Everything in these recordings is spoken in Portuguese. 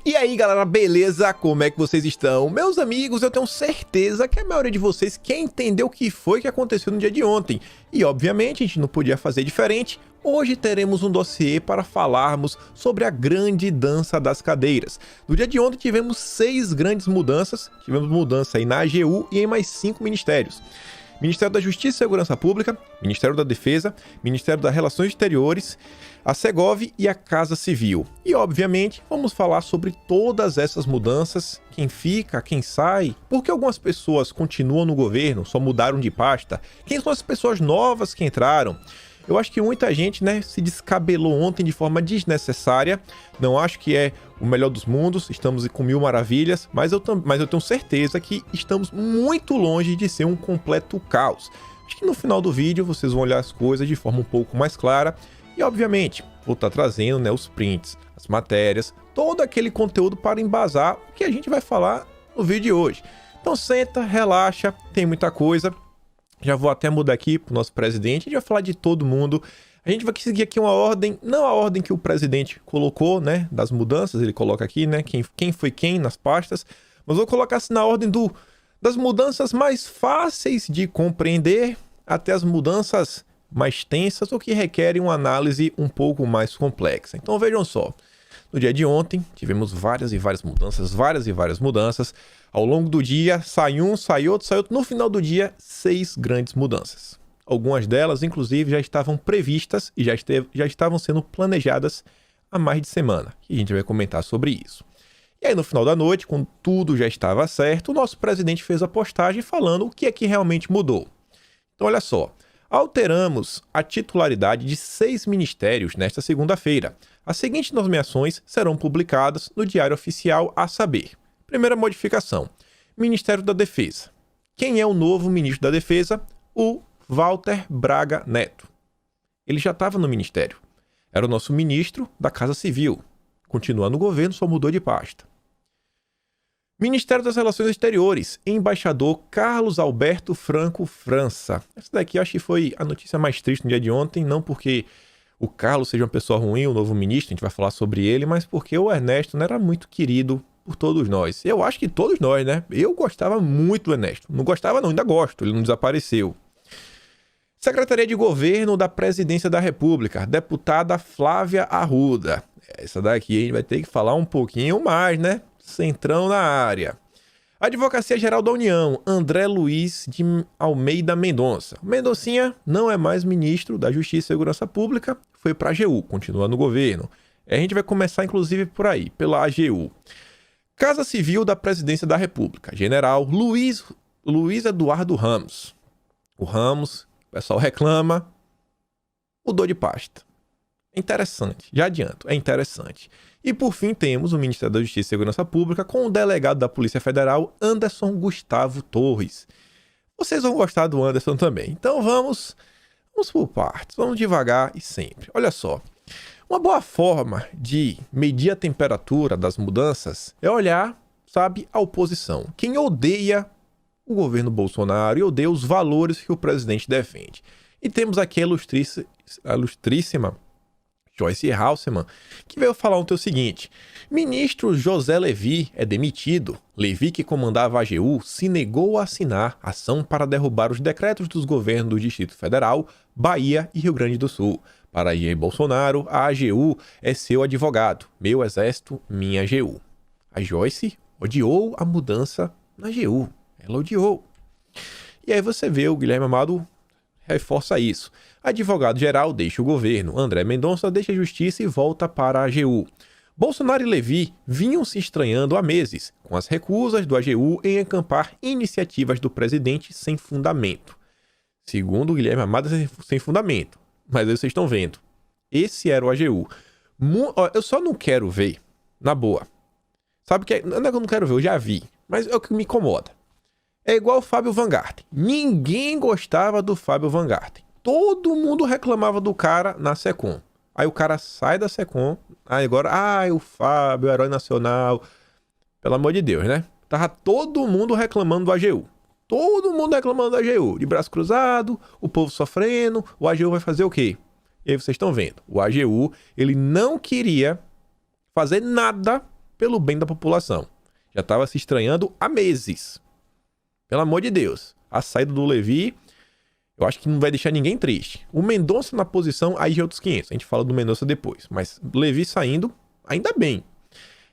E aí galera, beleza? Como é que vocês estão? Meus amigos, eu tenho certeza que a maioria de vocês quer entender o que foi que aconteceu no dia de ontem. E obviamente a gente não podia fazer diferente. Hoje teremos um dossiê para falarmos sobre a grande dança das cadeiras. No dia de ontem tivemos 6 grandes mudanças. Tivemos mudança aí na AGU e em mais 5 ministérios. Ministério da Justiça e Segurança Pública, Ministério da Defesa, Ministério das Relações Exteriores, a Segov e a Casa Civil. E, obviamente, vamos falar sobre todas essas mudanças, quem fica, quem sai, por que algumas pessoas continuam no governo, só mudaram de pasta, quem são as pessoas novas que entraram. Eu acho que muita gente, se descabelou ontem de forma desnecessária. Não acho que é o melhor dos mundos, estamos com 1000 maravilhas, mas eu tenho certeza que estamos muito longe de ser um completo caos. Acho que no final do vídeo vocês vão olhar as coisas de forma um pouco mais clara e, obviamente, vou estar trazendo os prints, as matérias, todo aquele conteúdo para embasar o que a gente vai falar no vídeo de hoje. Então senta, relaxa, tem muita coisa. Já vou até mudar aqui para o nosso presidente, a gente vai falar de todo mundo. A gente vai seguir aqui uma ordem, não a ordem que o presidente colocou, das mudanças, ele coloca aqui, quem foi quem nas pastas, mas vou colocar assim na ordem das mudanças mais fáceis de compreender até as mudanças mais tensas ou que requerem uma análise um pouco mais complexa. Então vejam só, no dia de ontem tivemos várias mudanças, Ao longo do dia, sai um, sai outro. No final do dia, 6 grandes mudanças. Algumas delas, inclusive, já estavam previstas e já estavam sendo planejadas há mais de semana. E a gente vai comentar sobre isso. E aí, no final da noite, quando tudo já estava certo, o nosso presidente fez a postagem falando o que é que realmente mudou. Então, olha só. Alteramos a titularidade de 6 ministérios nesta segunda-feira. As seguintes nomeações serão publicadas no Diário Oficial, a saber. Primeira modificação, Ministério da Defesa. Quem é o novo ministro da Defesa? O Walter Braga Neto. Ele já estava no ministério. Era o nosso ministro da Casa Civil. Continua no governo, só mudou de pasta. Ministério das Relações Exteriores. Embaixador Carlos Alberto Franco França. Essa daqui eu acho que foi a notícia mais triste no dia de ontem, não porque o Carlos seja uma pessoa ruim, o novo ministro, a gente vai falar sobre ele, mas porque o Ernesto não era muito querido por todos nós. Eu acho que todos nós, Eu gostava muito do Ernesto. Não gostava não, ainda gosto, ele não desapareceu. Secretaria de Governo da Presidência da República, deputada Flávia Arruda. Essa daqui a gente vai ter que falar um pouquinho mais, Centrão na área. Advocacia Geral da União, André Luiz de Almeida Mendonça. Mendoncinha não é mais ministro da Justiça e Segurança Pública, foi para a AGU, continua no governo. A gente vai começar, inclusive, por aí, pela AGU. Casa Civil da Presidência da República, General Luiz Eduardo Ramos. O Ramos, o pessoal reclama, mudou de pasta. É interessante, já adianto, é interessante. E por fim temos o Ministério da Justiça e Segurança Pública com o delegado da Polícia Federal, Anderson Gustavo Torres. Vocês vão gostar do Anderson também. Então vamos por partes, vamos devagar e sempre. Olha só. Uma boa forma de medir a temperatura das mudanças é olhar, a oposição. Quem odeia o governo Bolsonaro e odeia os valores que o presidente defende. E temos aqui a ilustríssima Joyce Hasselmann, que veio falar o seguinte: ministro José Levi é demitido. Levi, que comandava a AGU, se negou a assinar ação para derrubar os decretos dos governos do Distrito Federal, Bahia e Rio Grande do Sul. Para Jair Bolsonaro, a AGU é seu advogado. Meu exército, minha AGU. A Joyce odiou a mudança na AGU. Ela odiou. E aí você vê o Guilherme Amado reforça isso. Advogado-geral deixa o governo. André Mendonça deixa a justiça e volta para a AGU. Bolsonaro e Levi vinham se estranhando há meses, com as recusas do AGU em acampar iniciativas do presidente sem fundamento. Segundo o Guilherme Amado, sem fundamento. Mas aí vocês estão vendo. Esse era o AGU. Eu só não quero ver, na boa. Sabe o que é? Não é que eu não quero ver, eu já vi. Mas é o que me incomoda. É igual o Fábio Van Garten. Ninguém gostava do Fábio Van Garten. Todo mundo reclamava do cara na Secom. Aí o cara sai da Secom. Aí agora, o Fábio, herói nacional. Pelo amor de Deus, Tava todo mundo reclamando do AGU. Todo mundo reclamando do AGU. De braço cruzado, o povo sofrendo. O AGU vai fazer o quê? E aí vocês estão vendo. O AGU, ele não queria fazer nada pelo bem da população. Já estava se estranhando há meses. Pelo amor de Deus. A saída do Levi, eu acho que não vai deixar ninguém triste. O Mendonça na posição, aí já é outros 500. A gente fala do Mendonça depois. Mas Levi saindo, ainda bem.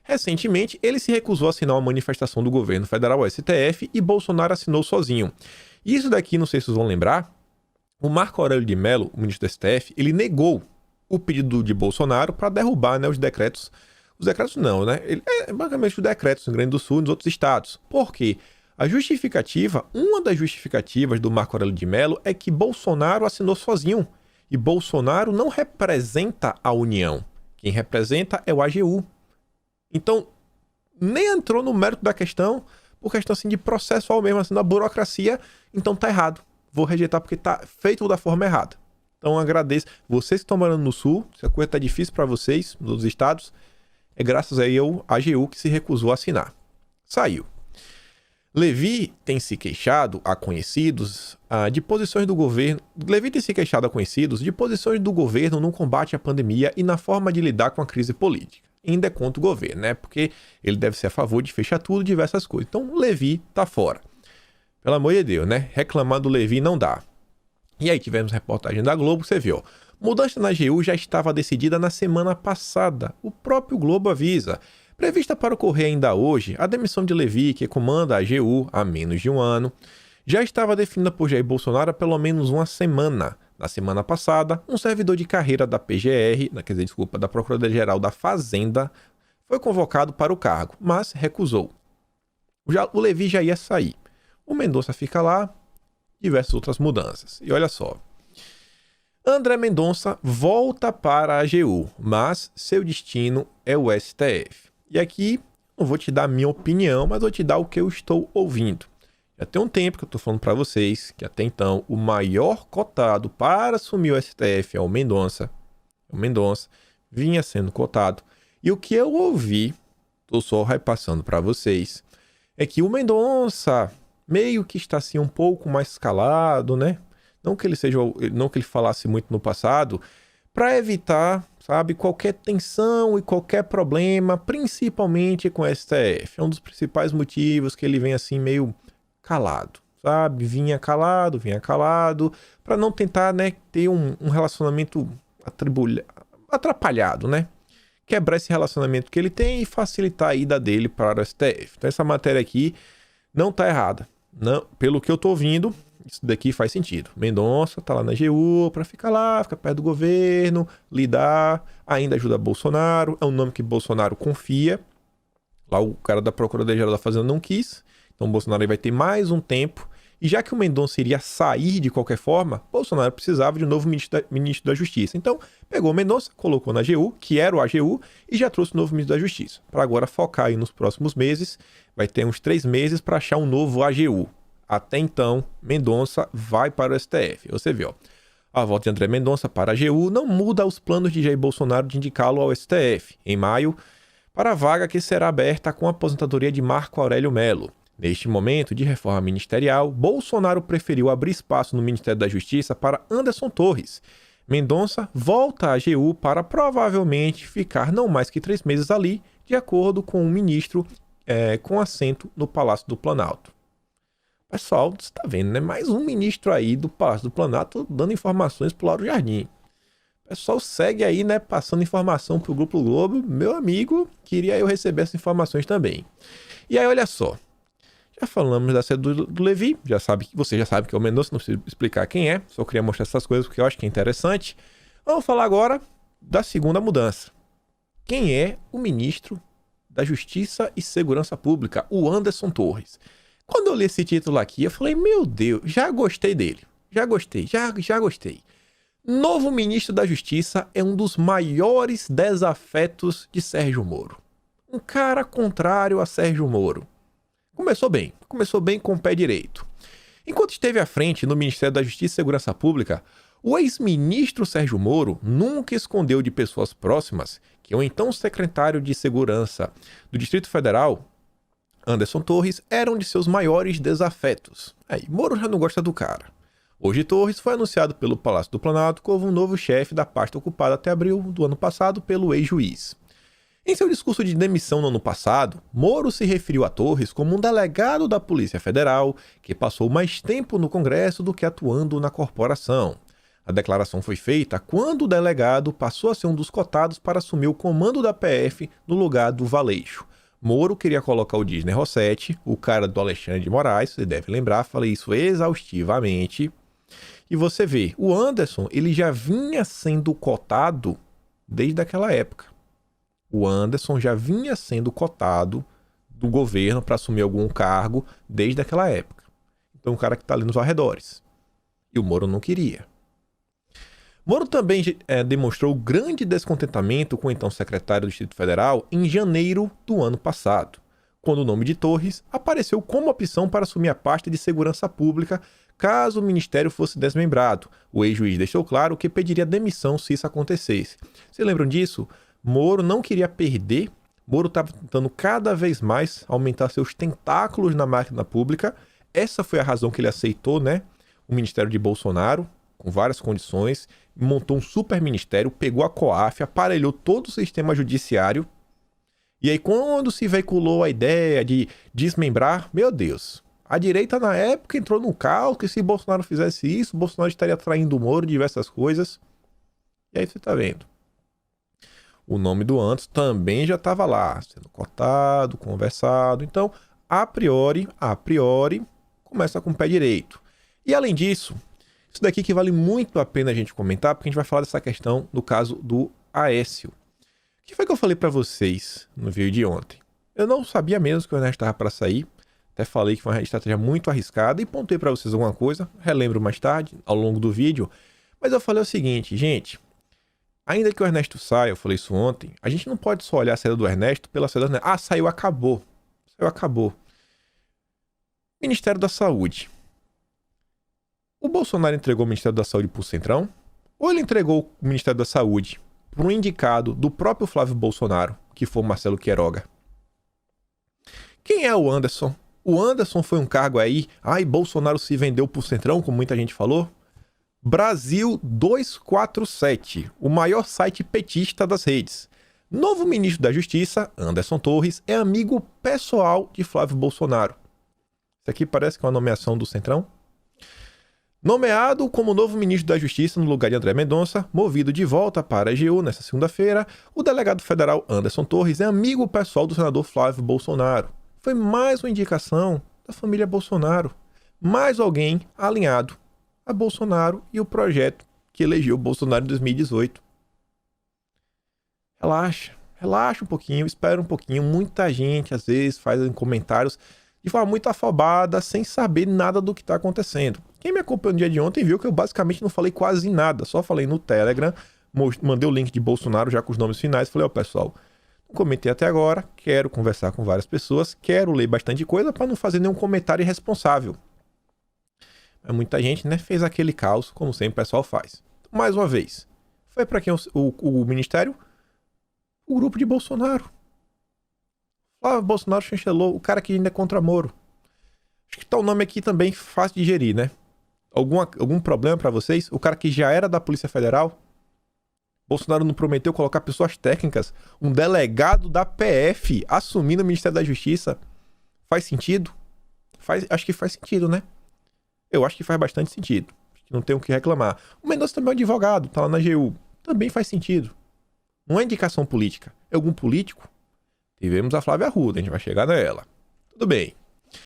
Recentemente, ele se recusou a assinar uma manifestação do governo federal, o STF, e Bolsonaro assinou sozinho. Isso daqui, não sei se vocês vão lembrar, o Marco Aurélio de Mello, o ministro do STF, ele negou o pedido de Bolsonaro para derrubar, né, os decretos. Os decretos não, né? Basicamente os decretos no Rio Grande do Sul e nos outros estados. Por quê? A justificativa, uma das justificativas do Marco Aurélio de Mello é que Bolsonaro assinou sozinho. E Bolsonaro não representa a União. Quem representa é o AGU. Então, nem entrou no mérito da questão, por questão assim de processual mesmo, assim, da burocracia, então tá errado. Vou rejeitar porque tá feito da forma errada. Então agradeço. Vocês que estão morando no Sul, se a coisa tá difícil para vocês, nos estados, é graças aí ao AGU que se recusou a assinar. Saiu. Levi tem se queixado a conhecidos de posições do governo. Levi tem se queixado a conhecidos de posições do governo no combate à pandemia e na forma de lidar com a crise política. Ainda é contra o governo, né? Porque ele deve ser a favor de fechar tudo, diversas coisas. Então, Levi tá fora. Pelo amor de Deus, né? Reclamar do Levi não dá. E aí tivemos reportagem da Globo, você viu. Mudança na AGU já estava decidida na semana passada. O próprio Globo avisa. Prevista para ocorrer ainda hoje, a demissão de Levi, que comanda a AGU há menos de um ano, já estava definida por Jair Bolsonaro há pelo menos uma semana. Na semana passada, um servidor de carreira da PGR, da Procuradoria-Geral da Fazenda, foi convocado para o cargo, mas recusou. O Levi já ia sair. O Mendonça fica lá, diversas outras mudanças. E olha só. André Mendonça volta para a AGU, mas seu destino é o STF. E aqui, não vou te dar a minha opinião, mas vou te dar o que eu estou ouvindo. Já tem um tempo que eu estou falando para vocês que até então o maior cotado para assumir o STF é o Mendonça. O Mendonça vinha sendo cotado. E o que eu ouvi, estou só repassando para vocês, é que o Mendonça meio que está assim um pouco mais calado, né? Não que ele falasse muito no passado, para evitar, sabe, qualquer tensão e qualquer problema, principalmente com o STF. É um dos principais motivos que ele vem assim meio calado, sabe? Vinha calado, para não tentar, né, ter um relacionamento atrapalhado, né? Quebrar esse relacionamento que ele tem e facilitar a ida dele para o STF. Então essa matéria aqui não tá errada. Não, pelo que eu tô ouvindo, isso daqui faz sentido. Mendonça tá lá na AGU para ficar lá, ficar perto do governo, lidar, ainda ajuda Bolsonaro, é um nome que Bolsonaro confia. Lá o cara da Procuradoria-Geral da Fazenda não quis. Então o Bolsonaro vai ter mais um tempo. E já que o Mendonça iria sair de qualquer forma, Bolsonaro precisava de um novo ministro da Justiça. Então pegou o Mendonça, colocou na AGU, que era o AGU, e já trouxe o novo ministro da Justiça. Para agora focar aí nos próximos meses. Vai ter uns 3 meses para achar um novo AGU. Até então, Mendonça vai para o STF. Você vê, ó. A volta de André Mendonça para a AGU não muda os planos de Jair Bolsonaro de indicá-lo ao STF, em maio, para a vaga que será aberta com a aposentadoria de Marco Aurélio Mello. Neste momento de reforma ministerial, Bolsonaro preferiu abrir espaço no Ministério da Justiça para Anderson Torres. Mendonça volta à AGU para provavelmente ficar não mais que 3 meses ali, de acordo com um ministro com assento no Palácio do Planalto. Pessoal, você está vendo, né? Mais um ministro aí do Palácio do Planalto dando informações para o Lauro Jardim. O pessoal segue aí, né? Passando informação para o Grupo Globo. Meu amigo, queria eu receber essas informações também. E aí, olha só. Já falamos da saída do Levi. Você já sabe que é o Mendonça, não preciso explicar quem é. Só queria mostrar essas coisas porque eu acho que é interessante. Vamos falar agora da segunda mudança. Quem é o ministro da Justiça e Segurança Pública? O Anderson Torres. Quando eu li esse título aqui, eu falei, meu Deus, já gostei dele. Já gostei. Novo ministro da Justiça é um dos maiores desafetos de Sérgio Moro. Um cara contrário a Sérgio Moro. Começou bem com o pé direito. Enquanto esteve à frente no Ministério da Justiça e Segurança Pública, o ex-ministro Sérgio Moro nunca escondeu de pessoas próximas que o então secretário de Segurança do Distrito Federal, Anderson Torres, era um de seus maiores desafetos. Aí, Moro já não gosta do cara. Hoje, Torres foi anunciado pelo Palácio do Planalto como um novo chefe da pasta ocupada até abril do ano passado pelo ex-juiz. Em seu discurso de demissão no ano passado, Moro se referiu a Torres como um delegado da Polícia Federal que passou mais tempo no Congresso do que atuando na corporação. A declaração foi feita quando o delegado passou a ser um dos cotados para assumir o comando da PF no lugar do Valeixo. Moro queria colocar o Disney Rossetti, o cara do Alexandre de Moraes, você deve lembrar, falei isso exaustivamente. E você vê, o Anderson, ele já vinha sendo cotado desde aquela época. O Anderson já vinha sendo cotado do governo para assumir algum cargo desde aquela época. Então, o cara que está ali nos arredores. E o Moro não queria. Moro também demonstrou grande descontentamento com o então secretário do Distrito Federal em janeiro do ano passado, quando o nome de Torres apareceu como opção para assumir a pasta de segurança pública caso o ministério fosse desmembrado. O ex-juiz deixou claro que pediria demissão se isso acontecesse. Vocês lembram disso? Moro não queria perder, Moro estava tentando cada vez mais aumentar seus tentáculos na máquina pública. Essa foi a razão que ele aceitou, o ministério de Bolsonaro, com várias condições, montou um super ministério, pegou a COAF, aparelhou todo o sistema judiciário. E aí, quando se veiculou a ideia de desmembrar, meu Deus, a direita na época entrou no caos que se Bolsonaro fizesse isso, Bolsonaro estaria traindo o Moro, diversas coisas. E aí você tá vendo. O nome do Anderson também já estava lá, sendo cotado, conversado. Então, a priori, começa com o pé direito. E além disso, isso daqui que vale muito a pena a gente comentar, porque a gente vai falar dessa questão do caso do Aécio. O que foi que eu falei para vocês no vídeo de ontem? Eu não sabia mesmo que o Ernesto estava para sair. Até falei que foi uma estratégia muito arriscada e pontei para vocês alguma coisa. Relembro mais tarde, ao longo do vídeo. Mas eu falei o seguinte, gente. Ainda que o Ernesto saia, eu falei isso ontem, a gente não pode só olhar a saída do Ernesto pela saída do Ernesto. Ah, saiu, acabou. Saiu, acabou. Ministério da Saúde. O Bolsonaro entregou o Ministério da Saúde para o Centrão? Ou ele entregou o Ministério da Saúde para um indicado do próprio Flávio Bolsonaro, que foi o Marcelo Queiroga? Quem é o Anderson? O Anderson foi um cargo aí, Bolsonaro se vendeu para o Centrão, como muita gente falou? Brasil 247, o maior site petista das redes. Novo ministro da Justiça, Anderson Torres, é amigo pessoal de Flávio Bolsonaro. Isso aqui parece que é uma nomeação do Centrão. Nomeado como novo ministro da Justiça no lugar de André Mendonça, movido de volta para a AGU nesta segunda-feira, o delegado federal Anderson Torres é amigo pessoal do senador Flávio Bolsonaro. Foi mais uma indicação da família Bolsonaro. Mais alguém alinhado a Bolsonaro e o projeto que elegeu Bolsonaro em 2018. Relaxa um pouquinho, espera um pouquinho. Muita gente, às vezes, faz comentários de forma muito afobada, sem saber nada do que está acontecendo. Quem me acompanhou no dia de ontem viu que eu basicamente não falei quase nada, só falei no Telegram, mandei o link de Bolsonaro já com os nomes finais, falei, pessoal, não comentei até agora, quero conversar com várias pessoas, quero ler bastante coisa para não fazer nenhum comentário irresponsável. Mas muita gente, fez aquele caos, como sempre o pessoal faz. Mais uma vez, foi para quem o ministério? O grupo de Bolsonaro. Flávio Bolsonaro chancelou, o cara que ainda é contra Moro. Acho que tá o nome aqui também fácil de digerir, Algum problema para vocês? O cara que já era da Polícia Federal? Bolsonaro não prometeu colocar pessoas técnicas? Um delegado da PF assumindo o Ministério da Justiça? Faz sentido? Acho que faz sentido, Eu acho que faz bastante sentido. Acho que não tem o que reclamar. O Mendonça também é um advogado, tá lá na AGU. Também faz sentido. Não é indicação política. É algum político? Tivemos a Flávia Arruda, a gente vai chegar nela. Tudo bem.